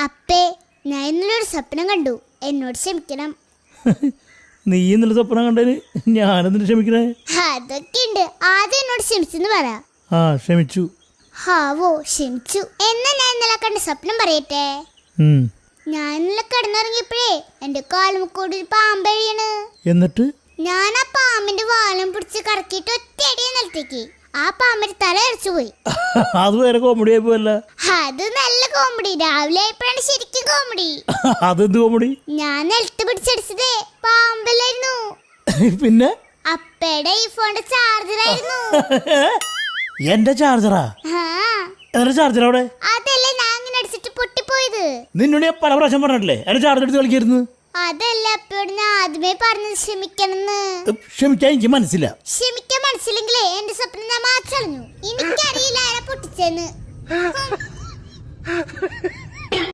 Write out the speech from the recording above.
അപ്പേ, ഞാൻ ഇന്നലൊരു സ്വപ്നം കണ്ടു. എന്നോട് ക്ഷമിക്കണം. നീ ഇന്നലെ സ്വപ്നം കണ്ടതിന് ഞാനെന്തിനു ക്ഷമിക്കണേ? അതൊക്കെ ഉണ്ട്. ആദ്യം എന്നോട് ക്ഷമിച്ചെന്ന് പറ. ആ, ക്ഷമിച്ചു. ഹാവോ, ക്ഷമിച്ചു. എന്നാ ഞാൻ ഇന്നലെ കണ്ട സ്വപ്നം പറയട്ടെ. ഞാൻ ഇന്നലെ കിടന്നിറങ്ങിയപ്പോഴേ എന്റെ കാലുമുക്കൂടി ഒരു പാമ്പഴിയാണ്. എന്നിട്ട് ഞാൻ ആ പാമ്പിന്റെ വാലം പിടിച്ച് കറക്കിയിട്ട് ഒറ്റയടിയെ നിലത്തേക്ക്. ആ പാമ്പിന്റെ തല അരച്ചു പോയി. അത് വേറെ കോമഡി ആയി പോയല്ല. അത് നല്ല കോമഡി. രാവിലെ ആയപ്പോഴാണ് ശരിക്കും കോമഡി. അതെന്ത് കോമഡി? ഞാൻ നിലത്ത് പിടിച്ചടിച്ചതേ പാമ്പല്ലായിരുന്നു. പിന്നെ അപ്പയുടെ ഈ ഫോണിന്റെ ചാർജറായിരുന്നു. എന്റെ ചാർജറാ? എന്റെ ചാർജർ അവിടെ? അതല്ലേ ഞാൻ അങ്ങനെ അടിച്ചിട്ട് പൊട്ടിപ്പോയത്. നിന്നോട് ഞാൻ പല പ്രാവശ്യം പറഞ്ഞിട്ടില്ലേ എന്റെ ചാർജർ എടുത്ത് കളിക്കായിരുന്നു? അതല്ല അപ്പയോട് ഞാൻ ആദ്യമേ പറഞ്ഞത് ക്ഷമിക്കണമെന്ന്. ക്ഷമിക്കാൻ എനിക്ക് മനസ്സില്ല. ക്ഷമിക്കാൻ മനസ്സിലെങ്കിലേ എന്റെ സ്വപ്നം ഞാൻ മാച്ചളഞ്ഞു. എനിക്കറിയില്ല ആരെ പൊട്ടിച്ചെന്ന്.